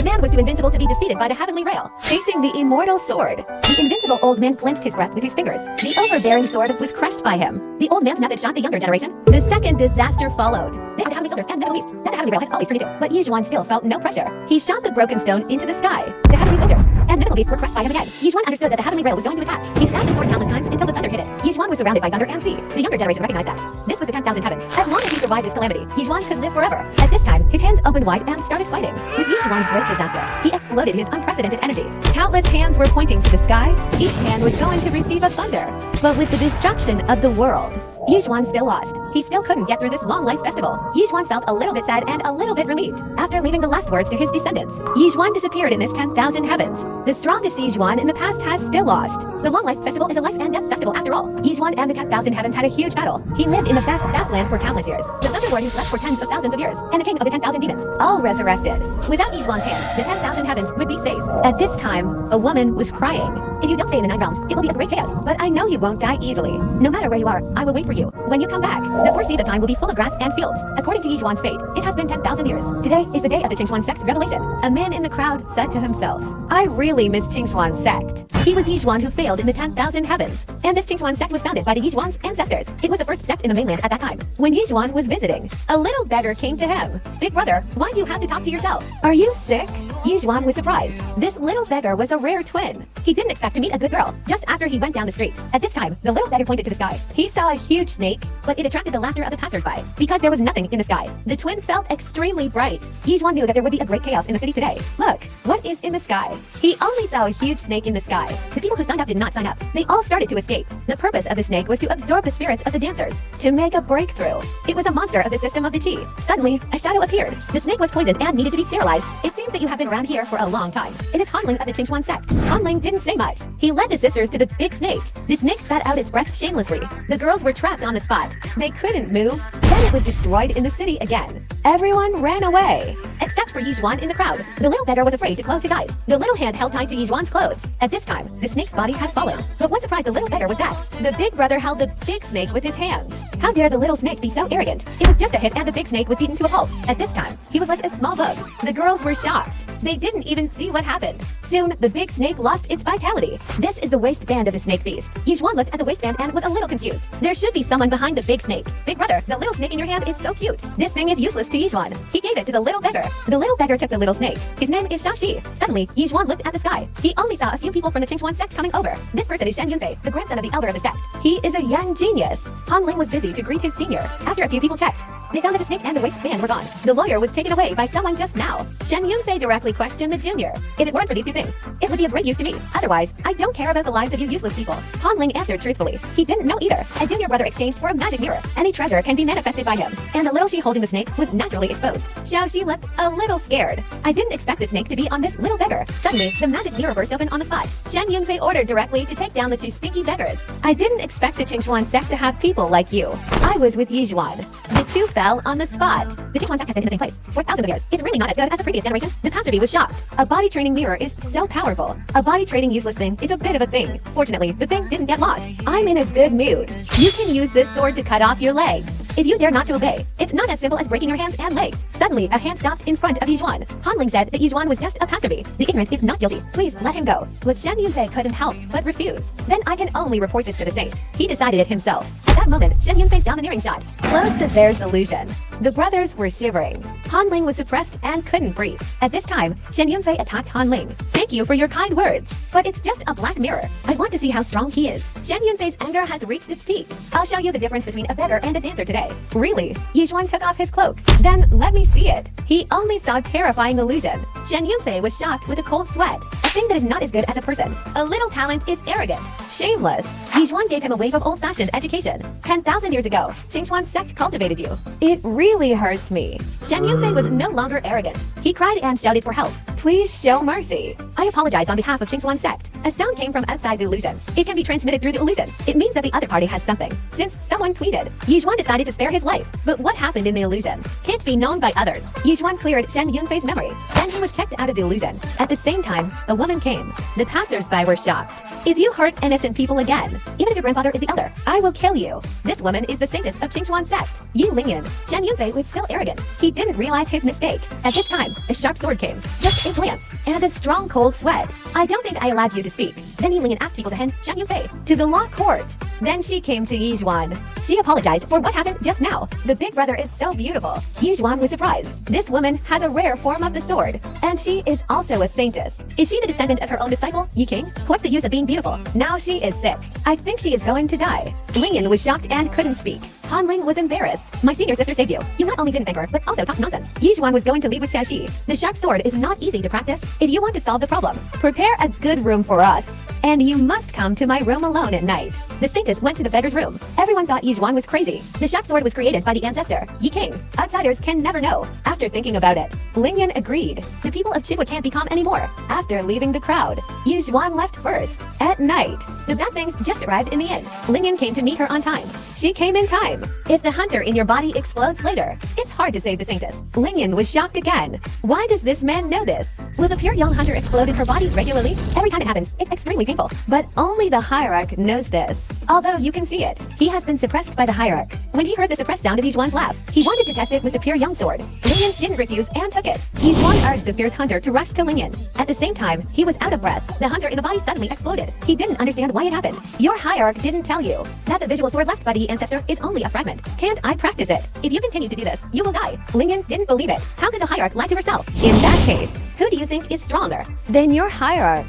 man was too invincible to be defeated by the heavenly rail. Facing the immortal sword, the invincible old man clenched his breath with his fingers. The overbearing sword was crushed by him. The old man's method shocked the younger generation. The second disaster followed. They are the heavenly soldiers and mythical beasts that the heavenly rail has always turned into. But Yizhuan still felt no pressure. He shot the broken stone into the sky. The heavenly soldiers and mythical beasts were crushed by him again. Yizhuan understood that the heavenly rail was going to attack. He stabbed his sword countless times until the thunder hit it. Yizhuan was surrounded by thunder and sea. The younger generation recognized that. This was the 10,000 heavens. As long as he survived this calamity, Yizhuan could live forever. At this time, his hands opened wide and started fighting. With Yizhuan's great disaster, he exploded his unprecedented energy. Countless hands were pointing to the sky. Each hand was going to receive a thunder. But with the destruction of the world, Yizhuan still lost. He still couldn't get through this long life festival. Yizhuan felt a little bit sad and a little bit relieved. After leaving the last words to his descendants, Yizhuan disappeared in this 10,000 heavens. The strongest Yizhuan in the past has still lost. The long life festival is a life and death festival after all. Yizhuan and the 10,000 heavens had a huge battle. He lived in the vast land for countless years. The Thunder Lord who slept for tens of thousands of years, and the king of the 10,000 demons, all resurrected. Without Yizhuan's hand, the 10,000 heavens would be safe. At this time, a woman was crying. If you don't stay in the 9 realms, it will be a great chaos. But I know you won't die easily. No matter where you are, I will wait for you. When you come back, the 4 seas of time will be full of grass and fields. According to Yizhuan's fate, it has been 10,000 years. Today is the day of the Qingxuan sect's revelation. A man in the crowd said to himself, I really miss Qingxuan sect. He was Yizhuan who failed in the 10,000 heavens. And this Qingxuan sect was founded by the Yizhuan's ancestors. It was the first sect in the mainland at that time. When Yizhuan was visiting, a little beggar came to him. Big brother, why do you have to talk to yourself? Are you sick? Yizhuan was surprised. This little beggar was a rare twin. He didn't expect to meet a good girl just after he went down the street. At this time, the little beggar pointed to the sky. He saw a huge snake, but it attracted the laughter of the passersby because there was nothing in the sky. The twin felt extremely bright. Yizhuan knew that there would be a great chaos in the city today. Look, what is in the sky? He only saw a huge snake in the sky. The people who signed up did not sign up. They all started to escape. The purpose of the snake was to absorb the spirits of the dancers, to make a breakthrough. It was a monster of the system of the Qi. Suddenly, a shadow appeared. The snake was poisoned and needed to be sterilized. It seems that you have been around here for a long time. It is Hanling of the Qingxuan sect. Hanling didn't say much. He led the sisters to the big snake. The snake spat out its breath shamelessly. The girls were trapped on the spot. They couldn't move. Then it was destroyed in the city again. Everyone ran away, except for Yizhuan in the crowd. The little beggar was afraid to close his eyes. The little hand held tight to Yizhuan's clothes. At this time, the snake's body had fallen. But what surprised the little beggar was that the big brother held the big snake with his hands. How dare the little snake be so arrogant? It was just a hit and the big snake was beaten to a pulp. At this time, he was like a small bug. The girls were shocked. They didn't even see what happened. Soon, the big snake lost its vitality. This is the waistband of the snake beast. Yizhuan looked at the waistband and was a little confused. There should be someone behind the big snake. Big brother, the little snake in your hand is so cute. This thing is useless to Yizhuan. He gave it to the little beggar. The little beggar took the little snake. His name is Shaoxi. Suddenly, Yizhuan looked at the sky. He only saw a few people from the Qingxuan sect coming over. This person is Shen Yunfei, the grandson of the elder of the sect. He is a young genius. Hanling was busy to greet his senior. After a few people checked, they found that the snake and the waistband were gone. The lawyer was taken away by someone just now. Shen Yunfei directly questioned the junior. If it weren't for these 2 things, it would be of great use to me. Otherwise, I don't care about the lives of you useless people. Hanling answered truthfully. He didn't know either. A junior brother exchanged for a magic mirror. Any treasure can be manifested by him. And the little she holding the snake was naturally exposed. Xiaoxi looked a little scared. I didn't expect the snake to be on this little beggar. Suddenly, the magic mirror burst open on the spot. Shen Yunfei ordered directly to take down the 2 stinky beggars. I didn't expect the Qingxuan sect to have people like you. I was with Yizhuan. The 2 fell on the spot. The Qingxuan sect has been in the same place for thousands of years. It's really not as good as the previous generation. The pastor was shocked. A body training mirror is so powerful. A body training useless thing is a bit of a thing. Fortunately, the thing didn't get lost. I'm in a good mood. You can use this sword to cut off your legs. If you dare not to obey, it's not as simple as breaking your hands and legs. Suddenly, a hand stopped in front of Yizhuan. Hanling said that Yizhuan was just a passerby. The ignorant is not guilty. Please let him go. But Shen Yunfei couldn't help but refuse. Then I can only report this to the saint. He decided it himself. At that moment, Shen Yunfei's domineering shot closed the bear's illusion. The brothers were shivering. Hanling was suppressed and couldn't breathe. At this time, Shen Yunfei attacked Hanling. Thank you for your kind words, but it's just a black mirror. I want to see how strong he is. Shen Yunfei's anger has reached its peak. I'll show you the difference between a beggar and a dancer today. Really? Yizhuan took off his cloak. Then let me see it. He only saw terrifying illusion. Shen Yunfei was shocked with a cold sweat. A thing that is not as good as a person. A little talent is arrogant. Shameless. Yizhuan gave him a wave of old-fashioned education. 10,000 years ago, Qingxuan sect cultivated you. It really hurts me. Shen Yunfei was no longer arrogant. He cried and shouted for help. Please show mercy. I apologize on behalf of Qingxuan sect. A sound came from outside the illusion. It can be transmitted through the illusion. It means that the other party has something. Since someone tweeted, Yizhuan decided to spare his life. But what happened in the illusion can't be known by others. Yizhuan cleared Shen Yunfei's memory. Then he was kicked out of the illusion. At the same time, a woman came. The passers-by were shocked. If you hurt innocent people again, even if your grandfather is the elder, I will kill you. This woman is the saintess of Qingchuan sect, Yi Lingyan. Shen Yunfei was still arrogant. He didn't realize his mistake. At this time, a sharp sword came. Just a glance, and a strong cold sweat. I don't think I allowed you to speak. Then Yi Lingyan asked people to hand Shen Yunfei to the law court. Then she came to Yizhuan. She apologized for what happened just now. The big brother is so beautiful. Yizhuan was surprised. This woman has a rare form of the sword, and she is also a saintess. Is she the descendant of her own disciple, Yi King? What's the use of being beautiful? Now she is sick. I think she is going to die. Lingyan was shocked and couldn't speak. Han Ling was embarrassed. My senior sister saved you. You not only didn't thank her, but also talked nonsense. Yizhuan was going to leave with Xiaoxi. The sharp sword is not easy to practice. If you want to solve the problem, prepare a good room for us. And you must come to my room alone at night. The saintess went to the beggar's room. Everyone thought Yizhuan was crazy. The sharp sword was created by the ancestor, Yi King. Outsiders can never know. After thinking about it, Lingyan agreed. The people of Chigwa can't be calm anymore. After leaving the crowd, Yizhuan left first. At night, the bad things just arrived in the inn. Lingyan came to meet her on time. She came in time. If the hunter in your body explodes later, it's hard to save the saintess. Lingyan was shocked again. Why does this man know this? Will the pure young hunter explode in her body regularly? Every time it happens, it's extremely painful. But only the hierarch knows this. Although you can see it, he has been suppressed by the hierarch. When he heard the suppressed sound of Yizhuan's laugh, he wanted to test it with the pure young sword. Lingyan didn't refuse and took it. Yizhuan urged the fierce hunter to rush to Lingyan. At the same time, he was out of breath. The hunter in the body suddenly exploded. He didn't understand why it happened. Your hierarch didn't tell you that the visual sword left by the ancestor is only a fragment. Can't I practice it? If you continue to do this, you will die. Lingyan didn't believe it. How could the hierarch lie to herself? In that case, who do you think is stronger than your hierarch?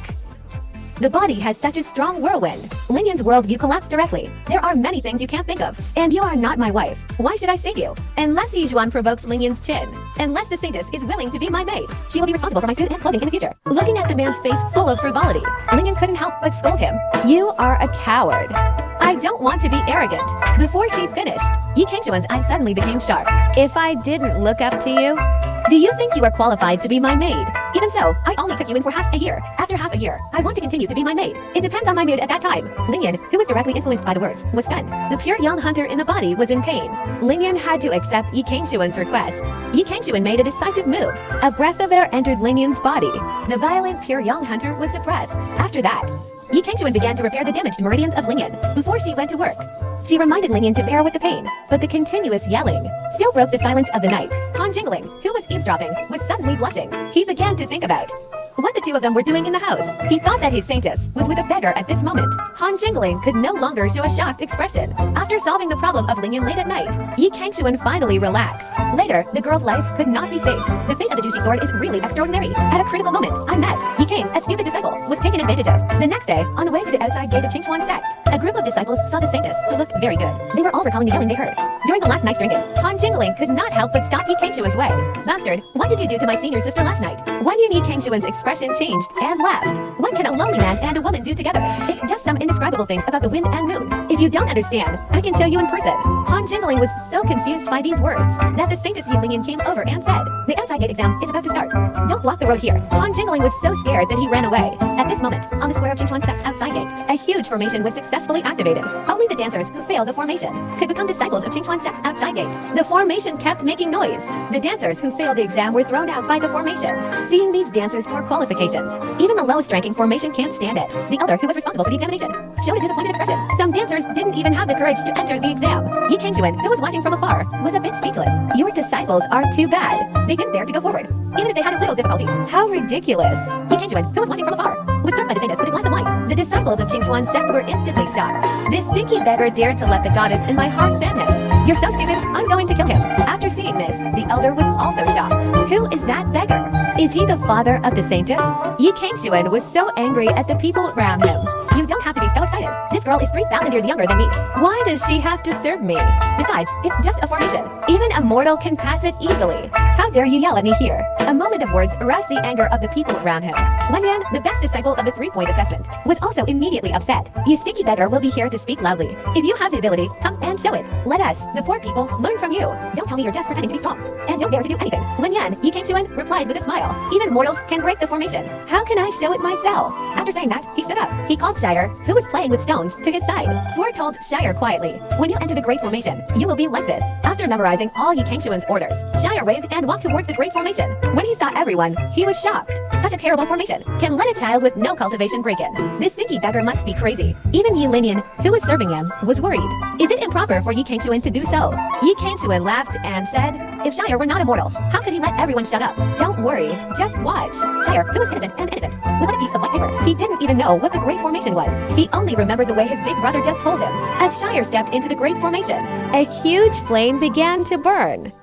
The body has such a strong whirlwind. Lingyan's worldview collapsed directly. There are many things you can't think of. And you are not my wife. Why should I save you? Unless Yizhuan provokes Lingyan's chin. Unless the saintess is willing to be my maid. She will be responsible for my food and clothing in the future. Looking at the man's face full of frivolity, Lingyan couldn't help but scold him. You are a coward. I don't want to be arrogant. Before she finished, Yi Kengshuan's eyes suddenly became sharp. If I didn't look up to you, do you think you are qualified to be my maid? Even so, I only took you in for half a year. After half a year, I want to continue to be my maid. It depends on my mood at that time. Lingyan, who was directly influenced by the words, was stunned. The pure young hunter in the body was in pain. Lingyan had to accept Yi Kengshuan's request. Yi Kengshuan made a decisive move. A breath of air entered Lingyan's body. The violent pure young hunter was suppressed. After that, Yi Kengshuan began to repair the damaged meridians of Lingyan before she went to work. She reminded Lingyan to bear with the pain, but the continuous yelling still broke the silence of the night. Han Jingling, who was eavesdropping, was suddenly blushing. He began to think about what the two of them were doing in the house. He thought that his saintess was with a beggar at this moment. Han Jingling could no longer show a shocked expression. After solving the problem of Lingyan late at night, Yi Kengshuan finally relaxed. Later, the girl's life could not be saved. The fate of the Jushi sword is really extraordinary. At a critical moment, I met Yi King, a stupid disciple, was taken advantage of. The next day, on the way to the outside gate of Qingchuan sect, a group of disciples saw the saintess, who looked very good. They were all recalling the yelling they heard during the last night's drinking. Han Jingling could not help but stop Yi Kengshuan's way. Bastard, what did you do to my senior sister last night? Wan Yun Yi Kengshuan's expression changed and laughed. What can a lonely man and a woman do together? It's just some indescribable things about the wind and moon. If you don't understand, I can show you in person. Han Jingling was so confused by these words that the saintess Yi Lingyan came over and said, the outside gate exam is about to start. Don't block the road here. Han Jingling was so scared that he ran away. At this moment, on the square of Qingchuan sect's outside gate, a huge formation was successfully activated. Only the dancers who failed the formation could become disciples of Qingchuan sect's outside gate. The formation kept making noise. The dancers who failed the exam were thrown out by the formation. Seeing these dancers' poor qualifications, even the lowest ranking formation can't stand it. The elder, who was responsible for the examination, showed a disappointed expression. Some dancers didn't even have the courage to enter the exam. Yi Kengshuan, who was watching from afar, was a bit speechless. Your disciples are too bad. They didn't dare to go forward, even if they had a little difficulty. How ridiculous. Yi Kengshuan, who was watching from afar, was served by the saintess with a glass of wine. The disciples of Qingchuan sect were instantly shocked. This stinky beggar dared to let the goddess in my heart fan him. You're so stupid, I'm going to kill him. After seeing this, the elder was also shocked. Who is that beggar? Is he the father of the saintess? Yi Kengshuan was so angry at the people around him. You don't have to be so excited. This girl is 3,000 years younger than me. Why does she have to serve me? Besides, it's just a formation. Even a mortal can pass it easily. How dare you yell at me here? A moment of words aroused the anger of the people around him. Wenyan, the best disciple of the 3-point assessment, was also immediately upset. You stinky beggar will be here to speak loudly. If you have the ability, come and show it. Let us, the poor people, learn from you. Don't tell me you're just pretending to be strong. And don't dare to do anything. Wenyan, Yi Kangchuan replied with a smile. Even mortals can break the formation. How can I show it myself? After saying that, he stood up. He called Shire, who was playing with stones, to his side. Fu told Shire quietly, when you enter the Great Formation, you will be like this. After memorizing all Yi Kangchuan's orders, Shire waved and walked towards the Great Formation. When he saw everyone, he was shocked. Such a terrible formation can let a child with no cultivation break in. This stinky beggar must be crazy. Even Yi Linian, who was serving him, was worried. Is it improper for Yi Kangchuan to do so? Yi Kangchuan laughed and said, if Shire were not immortal, how could he let everyone shut up? Don't worry, just watch. Shire, who was innocent, was like a piece of white paper. He didn't even know what the Great Formation was. He only remembered the way his big brother just told him. As Shire stepped into the Great Formation, a huge flame began to burn.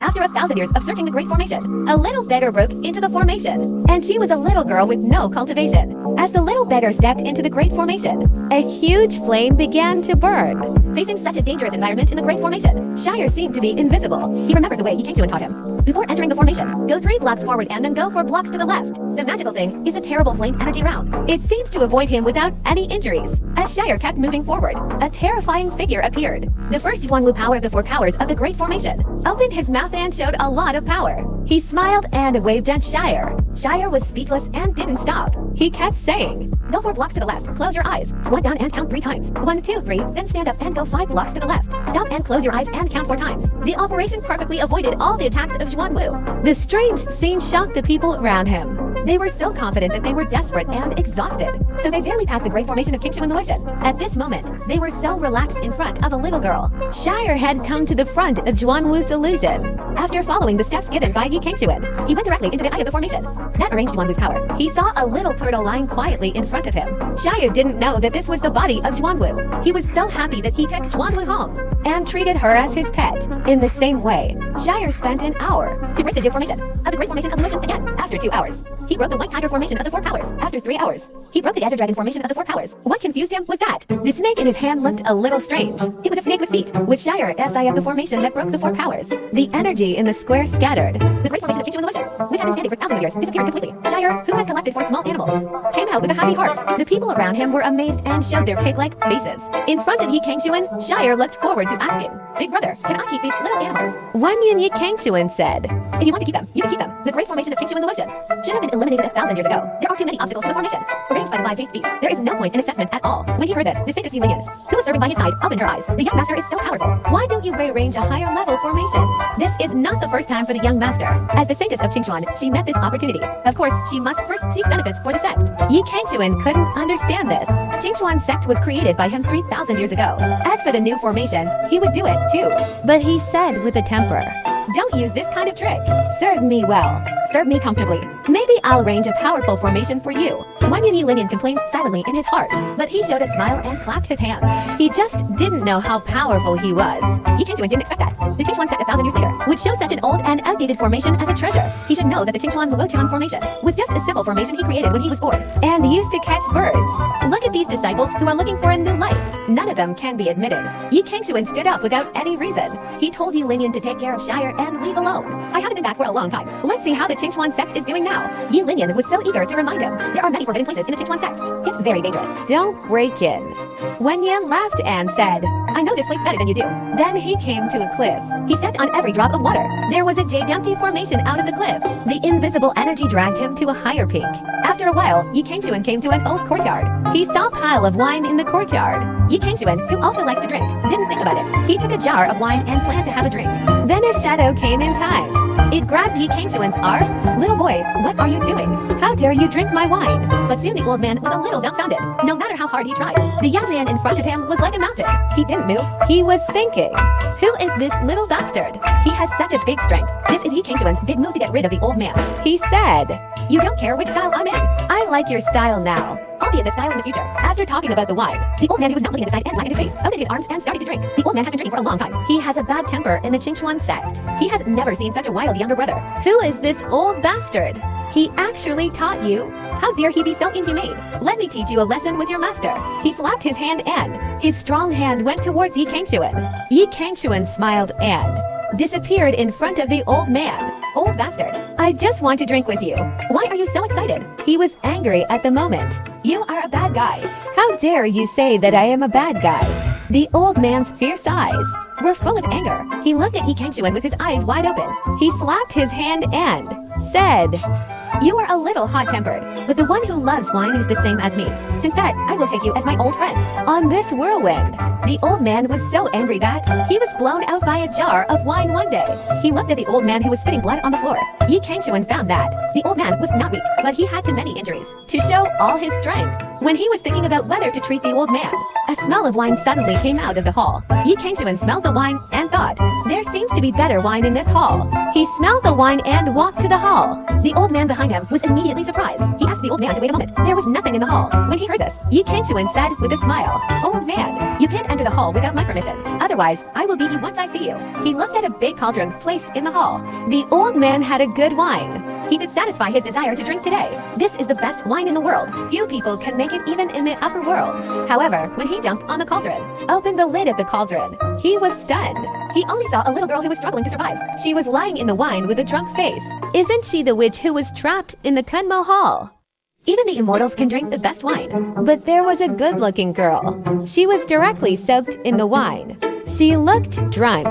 After 1,000 years of searching the Great Formation, a little beggar broke into the formation, and she was a little girl with no cultivation. As the little beggar stepped into the Great Formation, a huge flame began to burn. Facing such a dangerous environment in the Great Formation, Shire seemed to be invisible. He remembered the way Yi Kangchuan taught him. Before entering the formation, go 3 blocks forward and then go 4 blocks to the left. The magical thing is the terrible flame energy round. It seems to avoid him without any injuries. As Shire kept moving forward, a terrifying figure appeared. The first Yuanwu power of the 4 powers of the Great Formation opened his mouth and showed a lot of power. He smiled and waved at Shire. Shire was speechless and didn't stop. He kept saying, go 4 blocks to the left, close your eyes, squat down and count 3 times. 1, 2, 3, then stand up and go 5 blocks to the left. Stop and close your eyes and count 4 times. The operation perfectly avoided all the attacks of Yuanwu. The strange scene shocked the people around him. They were so confident that they were desperate and exhausted, so they barely passed the Great Formation of Kangchuan Luotian. At this moment, they were so relaxed in front of a little girl. Shire had come to the front of Yuanwu's illusion. After following the steps given by Yi Kangchuan, he went directly into the eye of the formation. That arranged Yuanwu's power. He saw a little turtle lying quietly in front of him. Shire didn't know that this was the body of Yuanwu. He was so happy that he took Yuanwu home and treated her as his pet. In the same way, Shire spent an hour to break the Jib formation of the Great Formation of Luotian again. After 2 hours, he broke the White Tiger formation of the 4 powers. After 3 hours, he broke the Desert Dragon formation of the 4 powers. What confused him was that the snake in his hand looked a little strange. It was a snake with feet, with Shire SI of the formation that broke the 4 powers. The energy in the square scattered. The Great Formation of Kangchuan Luotian, which had been standing for thousands of years, disappeared completely. Shire, who had collected 4 small animals, came out with a happy heart. The people around him were amazed and showed their pig-like faces. In front of Yi Kangchuan, Shire looked forward to asking, Big brother, can I keep these little animals? Wenyan Yi Kangchuan said, if you want to keep them, you can keep them. The Great Formation of Kangchuan Luotian should have been eliminated 1,000 years ago. There are too many obstacles to the formation, arranged by the 5 taste speed. There is no point in assessment at all. When he heard this, the saintess Yi Linian, who was serving by his side, opened her eyes. The young master is so powerful. Why don't you rearrange a higher level formation? This is not the first time for the young master. As the saintess of Qingchuan, she met this opportunity. Of course, she must first seek benefits for the sect. Yi Kangchuan couldn't understand this. Qingchuan sect was created by him 3,000 years ago. As for the new formation, he would do it too. But he said with a temper, don't use this kind of trick. Serve me well. Serve me comfortably. Maybe I'll arrange a powerful formation for you. Wenyan Yi Linian complained silently in his heart, but he showed a smile and clapped his hands. He just didn't know how powerful he was. Yi Kangchuan didn't expect that. The Qingchuan sect 1,000 years later would show such an old and outdated formation as a treasure. He should know that the Qingchuan Luotian formation was just a simple formation he created when he was bored and used to catch birds. Look at these disciples who are looking for a new life. None of them can be admitted. Yi Kangchuan stood up without any reason. He told Yi Linian to take care of Shire and leave alone. I haven't been back for a long time. Let's see how the Qingchuan sect is doing now. Yi Linian was so eager to remind him. There are many forbidden places in the Qingchuan sect. It's very dangerous. Don't break in. Wenyan laughed and said, I know this place better than you do. Then he came to a cliff. He stepped on every drop of water. There was a jade empty formation out of the cliff. The invisible energy dragged him to a higher peak. After a while, Yi Kangchuan came to an old courtyard. He saw a pile of wine in the courtyard. Yi Kangchuan, who also likes to drink, didn't think about it. He took a jar of wine and planned to have a drink. Then a shadow came in time. It grabbed Yi Kangchuan's arm. Little boy, what are you doing? How dare you drink my wine? But soon the old man was a little dumbfounded. No matter how hard he tried, the young man in front of him was like a mountain. He didn't move. He was thinking, who is this little bastard? He has such a big strength. This is Yi Kangchuan's big move to get rid of the old man. He said, You don't care which style I'm in. I like your style now. I'll be in this style in the future. After talking about the wine, the old man, who was now looking at the side and lying in his face, opened his arms and started to drink. The old man has been drinking for a long time. He has a bad temper in the Qingchuan sect. He has never seen such a wild younger brother. Who is this old bastard? He actually taught you? How dare he be so inhumane? Let me teach you a lesson with your master. He slapped his hand and his strong hand went towards Yi Kangxuan. Yi Kangxuan smiled and disappeared in front of the old man. Old bastard, I just want to drink with you. Why are you so excited? He was angry at the moment. You are a bad guy. How dare you say that I am a bad guy? The old man's fierce eyes were full of anger. He looked at Yi Kangxuan with his eyes wide open. He slapped his hand and said, you are a little hot-tempered, but the one who loves wine is the same as me. Since that, I will take you as my old friend. On this whirlwind, the old man was so angry that he was blown out by a jar of wine one day. He looked at the old man who was spitting blood on the floor. Yi Kangxuan found that the old man was not weak, but he had too many injuries to show all his strength. When he was thinking about whether to treat the old man, a smell of wine suddenly came out of the hall. Yi Kangxuan smelled the wine and thought, there seems to be better wine in this hall. He smelled the wine and walked to the hall. The old man behind him was immediately surprised. He asked the old man to wait a moment. There was nothing in the hall. When he heard this, Yi Kangxuan said with a smile, old man, you can't enter the hall without my permission. Otherwise, I will beat you once I see you. He looked at a big cauldron placed in the hall. The old man had a good wine. He could satisfy his desire to drink today. This is the best wine in the world. Few people can make it even in the upper world. However, when he jumped on the cauldron, opened the lid of the cauldron, he was stunned. He only saw a little girl who was struggling to survive. She was lying in the wine with a drunk face. Isn't she the witch who was trapped in the Kunmo Hall? Even the immortals can drink the best wine. But there was a good-looking girl. She was directly soaked in the wine. She looked drunk.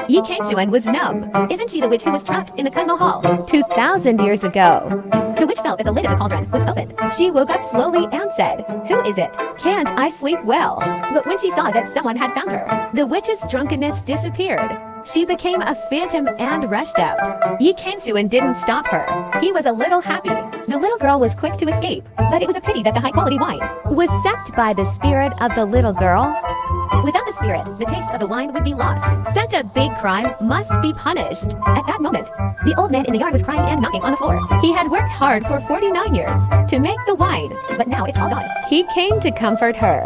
Yi Kangxuan was numb. Isn't she the witch who was trapped in the Kunmo Hall 2,000 years ago? The witch felt that the lid of the cauldron was open. She woke up slowly and said, who is it? Can't I sleep well? But when she saw that someone had found her, the witch's drunkenness disappeared. She became a phantom and rushed out. Yi Kangxuan didn't stop her. He was a little happy. The little girl was quick to escape, but it was a pity that the high-quality wine was sapped by the spirit of the little girl. Without the spirit, the taste of the wine would be lost. Such a big crime must be punished. At that moment, the old man in the yard was crying and knocking on the floor. He had worked hard for 49 years to make the wine, but now it's all gone. He came to comfort her.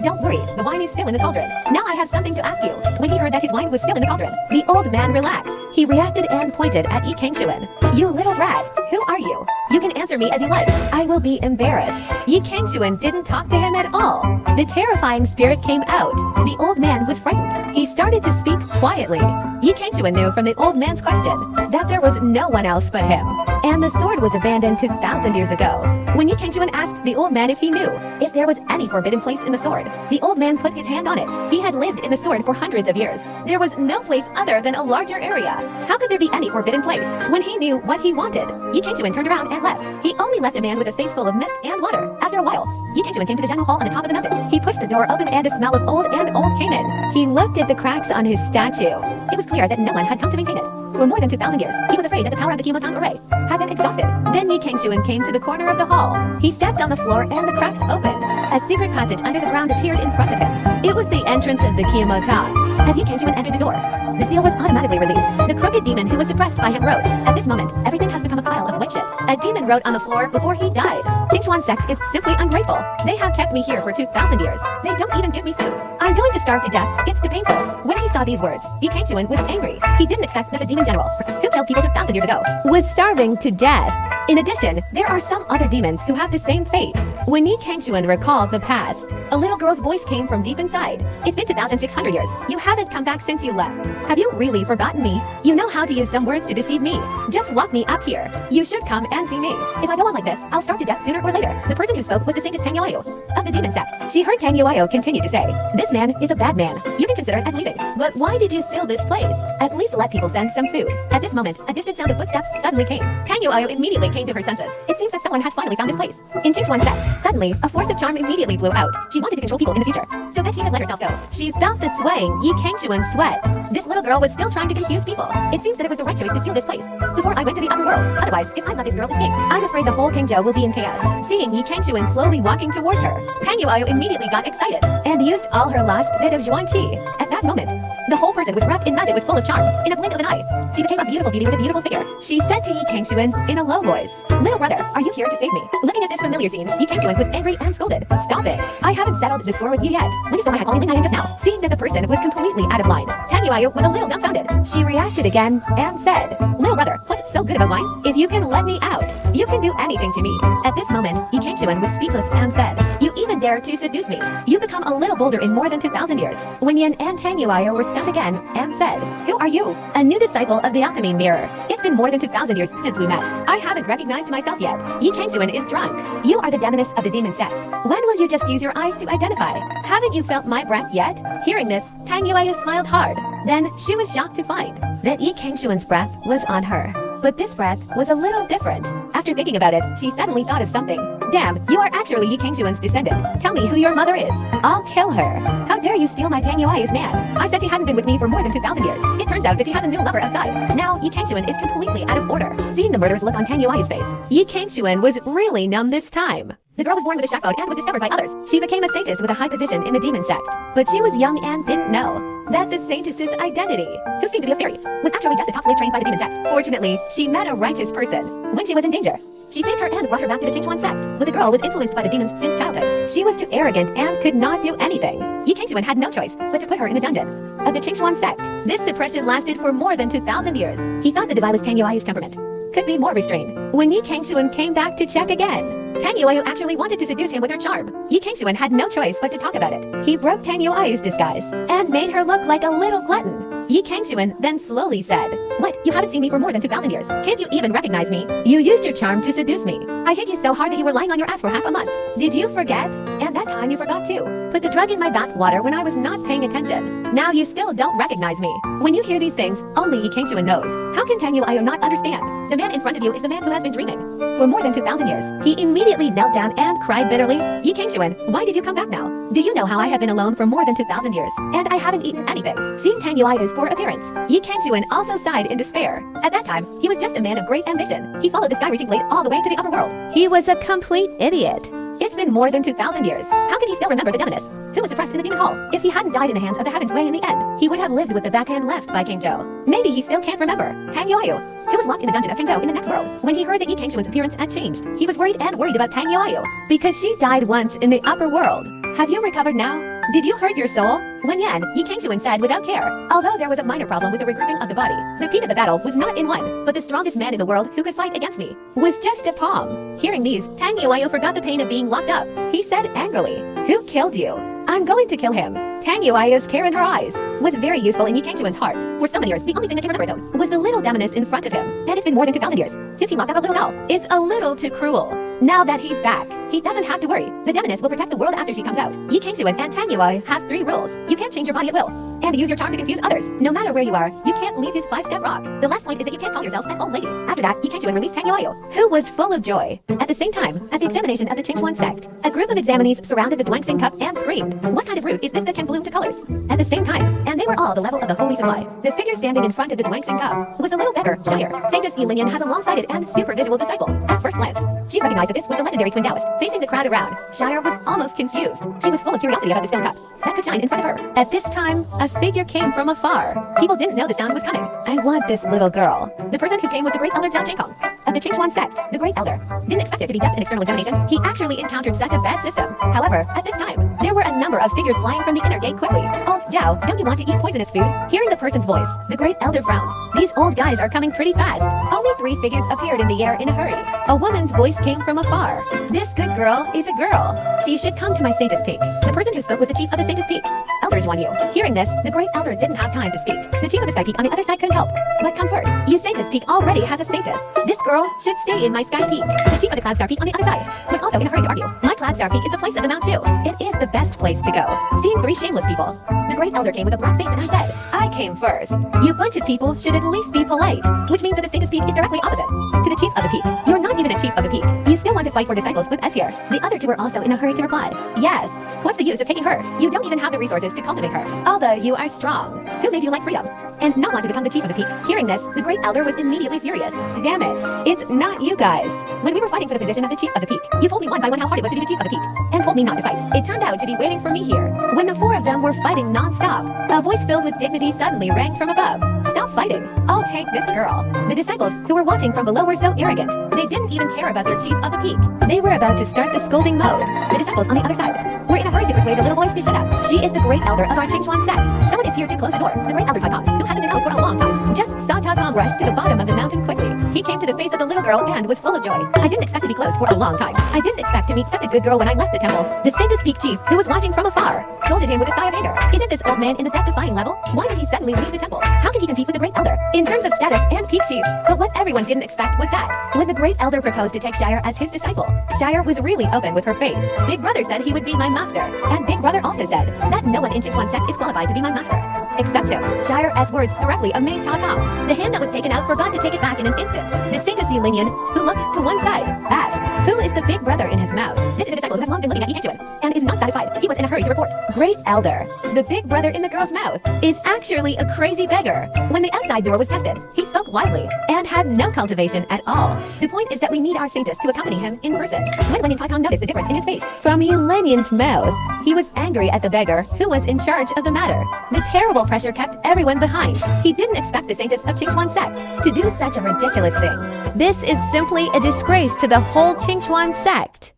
Don't worry, the wine is still in the cauldron. Now I have something to ask you. When he heard that his wine was still in the cauldron, the old man relaxed. He reacted and pointed at Yi Kangxuan. You little rat, who are you? You can answer me as you like. I will be embarrassed. Yi Kangxuan didn't talk to him at all. The terrifying spirit came out. The old man was frightened. He started to speak quietly. Yi Kangxuan knew from the old man's question that there was no one else but him. And the sword was abandoned 2,000 years ago. When Yi Kangxuan asked the old man if he knew if there was any forbidden place in the sword, the old man put his hand on it. He had lived in the sword for hundreds of years. There was no place other than a larger area. How could there be any forbidden place when he knew what he wanted? Yi Kangxuan turned around and left. He only left a man with a face full of mist and water. After a while, Yi Kangxuan came to the general hall on the top of the mountain. He pushed the door open and a smell of old came in. He looked at the cracks on his statue. It was clear that no one had come to maintain it. For more than 2,000 years, he was afraid that the power of the Qimotang array had been exhausted. Then Yi Kangxuan came to the corner of the hall. He stepped on the floor and the cracks opened. A secret passage under the ground appeared in front of him. It was the entrance of the Qimotang. As Yi Kangxuan entered the door, the seal was automatically released. The crooked demon who was suppressed by him wrote, at this moment, everything has become a pile of white shit. A demon wrote on the floor before he died. Qingchuan sect is simply ungrateful. They have kept me here for 2,000 years. They don't even give me food. I'm going to starve to death. It's too painful. When he saw these words, Yi Kangxuan was angry. He didn't expect that the demon general, who killed people 2,000 years ago, was starving to death. In addition, there are some other demons who have the same fate. When Yi Kangxuan recalled the past, a little girl's voice came from deep inside. It's been 2,600 years. You haven't come back since you left. Have you really forgotten me? You know how to use some words to deceive me. Just lock me up here. You should come and see me. If I go on like this, I'll starve to death sooner or later. The person who spoke was the saintess Tang Yuayu of the demon sect. She heard Tang Yuayu continue to say, this man is a bad man. You can consider it as leaving. But why did you seal this place? At least let people send some food. At this moment, a distant sound of footsteps suddenly came. Tang Yuayu immediately came to her senses. It seems that someone has finally found this place. In Qingchuan sect, suddenly, a force of charm immediately blew out. She wanted to control people in the future, so that she could let herself go. She felt the swaying Yi Kangxuan sweat. This little girl was still trying to confuse people. It seems that it was the right choice to seal this place before I went to the upper world. Otherwise, if I let this girl escape, I'm afraid the whole Kingzhou will be in chaos. Seeing Yi Kangxuan slowly walking towards her, Tang Yuayu immediately got excited and used all her last bit of Zhuan Qi. At that moment, The whole person was wrapped in magic with full of charm. In a blink of an eye, she became a beautiful beauty with a beautiful figure. She said to Yi Kangshuan in a low voice, "Little brother, are you here to save me?" Looking at this familiar scene, Yi Kangshuan was angry and scolded. "Stop it. I haven't settled the score with you yet. When you saw my head falling just now." Seeing that the person was completely out of line, Tang Yuayu was a little dumbfounded. She reacted again and said, "Little brother, what's so good about wine? If you can let me out, you can do anything to me." At this moment, Yi Kangshuan was speechless and said, "You even dare to seduce me? You become a little bolder in more than 2,000 years." Wen Yin and Tang Yuayu were stunned again and said, "Who are you?" "A new disciple of the alchemy mirror. It's been more than 2,000 years since we met. I haven't recognized myself yet. Yi Kangshuan is drunk. You are the demoness of the demon sect. When will you just use your eyes to identify? Haven't you felt my breath yet?" Hearing this, Tang Yuayu smiled hard. Then she was shocked to find that Yi Kangshuan's breath was on her. But this breath was a little different. After thinking about it, she suddenly thought of something. "Damn, you are actually Yi Kangshuan's descendant. Tell me who your mother is. I'll kill her. How dare you steal my Tang Yuayu's man? I said she hadn't been with me for more than 2,000 years. It turns out that she has a new lover outside. Now Yi Kangshuan is completely out of order." Seeing the murderous look on Tang Yuayu's face, Yi Kangshuan was really numb this time. The girl was born with a shackbone and was discovered by others. She became a saintess with a high position in the demon sect. But she was young and didn't know that the saintess's identity, who seemed to be a fairy, was actually just a top slave trained by the demon sect. Fortunately, she met a righteous person when she was in danger. She saved her and brought her back to the Qingchuan sect. But the girl was influenced by the demons since childhood. She was too arrogant and could not do anything. Yi Kangshuan had no choice but to put her in the dungeon of the Qingchuan sect. This suppression lasted for more than 2,000 years. He thought the devil's Tang Yuayu's temperament could be more restrained. When Yi Kangshuan came back to check again, Tang Yuayu actually wanted to seduce him with her charm. Yi Kangshuan had no choice but to talk about it. He broke Tang Yuayu's disguise and made her look like a little glutton. Yi Kangshuan then slowly said, "What? You haven't seen me for more than 2,000 years. Can't you even recognize me? You used your charm to seduce me. I hit you so hard that you were lying on your ass for half a month. Did you forget? And that time you forgot too. Put the drug in my bathwater when I was not paying attention. Now you still don't recognize me." When you hear these things, only Yi Kangshuan knows. How can Tang Yuayu not understand? The man in front of you is the man who has been dreaming for more than 2,000 years. He immediately knelt down and cried bitterly. "Yi Kangshuan, why did you come back now? Do you know how I have been alone for more than 2,000 years? And I haven't eaten anything." Seeing Tang Yuayu's poor appearance, Yi Kangshuan also sighed in despair. At that time, he was just a man of great ambition. He followed this guy-reaching blade all the way to the upper world. He was a complete idiot. It's been more than 2,000 years. How can he still remember the demoness who was suppressed in the demon hall? If he hadn't died in the hands of the Heaven's Way in the end, he would have lived with the backhand left by King Zhou. Maybe he still can't remember Tang Yuayu, who was locked in the dungeon of King Zhou in the next world. When he heard that Yi Kangshuan's appearance had changed, he was worried about Tang Yuayu because she died once in the upper world. "Have you recovered now? Did you hurt your soul?" Wen Yan, Yi Kangshuan said without care. Although there was a minor problem with the regrouping of the body, the peak of the battle was not in one, but the strongest man in the world who could fight against me was just a palm. Hearing these, Tang Yuayu forgot the pain of being locked up. He said angrily, "Who killed you? I'm going to kill him." Tang Yuayu's care in her eyes was very useful in Yi Kangshuan's heart. For so many years, the only thing that came remember him was the little demoness in front of him. And it's been more than 2,000 years since he locked up a little doll. It's a little too cruel. Now that he's back, he doesn't have to worry. The demoness will protect the world after she comes out. Yi Kangshuan and Tang Yuayu have 3 rules. You can't change your body at will, and use your charm to confuse others. No matter where you are, you can't leave his 5-step rock. The last point is that you can't call yourself an old lady. After that, Yi Kangshuan released Tang Yuayu, who was full of joy. At the same time, at the examination of the Qingchuan sect, a group of examinees surrounded the Duangsing cup and screamed, "What kind of fruit is this that can bloom to colors?" At the same time, and they were all the level of the holy supply. The figure standing in front of the Duangsing cup was the little beggar, Shire. Saintess Yi Linyan has a long-sighted and super visual disciple. At first glance, she recognized that this was the legendary twin Taoist. Facing the crowd around, Shire was almost confused. She was full of curiosity about the stone cup that could shine in front of her. At this time, a figure came from afar. People didn't know the sound was coming. "I want this little girl." The person who came was the great elder Zhao Chengkong of the Qingchuan sect. The great elder didn't expect it to be just an external examination. He actually encountered such a bad system. However, at this time, there were a number of figures flying from the inner gate quickly. "Old Zhao, don't you want to eat poisonous food?" Hearing the person's voice, the great elder frowned. "These old guys are coming pretty fast." Only 3 figures appeared in the air in a hurry. A woman's voice came from afar. "This good girl is a girl. She should come to my Saintess Peak." The person who spoke was the chief of the Saintess Peak, Elder Zhuan Yu. Hearing this, the great elder didn't have time to speak. The chief of the Sky Peak on the other side couldn't help but come first. "You Saintess Peak already has a Saintess. This girl should stay in my Sky Peak." The chief of the Cloud Star Peak on the other side was also in a hurry to argue. "My Cloud Star Peak is the place of the Mount Chu. It is the best place to go." Seeing 3 shameless people, the great elder came with a black face and said, "I came first. You bunch of people should at least be polite." Which means that the Saintess Peak is directly opposite to the chief of the peak. "You're not even a chief of the peak. You still want to fight for disciples with us here." The other 2 were also in a hurry to reply, "Yes. What's the use of taking her? You don't even have the resources to cultivate her. Although you are strong. Who made you like freedom? and not want to become the chief of the peak. Hearing this, the great elder was immediately furious. Damn it, it's not you guys. When we were fighting for the position of the chief of the peak, you told me one by one how hard it was to be the chief of the peak, and told me not to fight. It turned out to be waiting for me here. When the four of them were fighting non-stop, a voice filled with dignity suddenly rang from above. Stop fighting. I'll take this girl. The disciples, who were watching from below, were so arrogant. They didn't even care about their chief of the peak. They were about to start the scolding mode. The disciples on the other side were in a hurry to persuade the little voice to shut up. She is the great elder of our Qingchuan sect. Someone is here to close the door. The great elder Taikong, who hasn't been out for a long time, just saw Taikong rush to the bottom of the mountain quickly. He came to the face of the little girl and was full of joy. I didn't expect to be closed for a long time. I didn't expect to meet such a good girl when I left the temple. The Saintess Peak chief, who was watching from afar, scolded him with a sigh of anger. Isn't this old man in the death-defying level? Why did he suddenly leave the temple? How can he compete with the great elder in terms of status and peak chief? But what everyone didn't expect was that when the great elder proposed to take Shire as his disciple, Shire was really open with her face. Big Brother said he would be my master, and Big Brother also said that no one in Qingchuan sect is qualified to be my master, except him. Shire's words directly amazed Taikong. The hand that was taken out forgot to take it back in an instant. The Saintess Yulinian, who looked to one side, asked, "Who is the big brother in his mouth?" This is a disciple who has long been looking at Yiqichuan and is not satisfied. He was in a hurry to report. Great elder, the big brother in the girl's mouth is actually a crazy beggar. When the outside door was tested, he spoke widely and had no cultivation at all. The point is that we need our Saintess to accompany him in person. When Taikong noticed the difference in his face from Yulinian's mouth, he was angry at the beggar who was in charge of the matter. The terrible pressure kept everyone behind. He didn't expect the Saintess of Qingchuan sect to do such a ridiculous thing. This is simply a disgrace to the whole Qingchuan sect.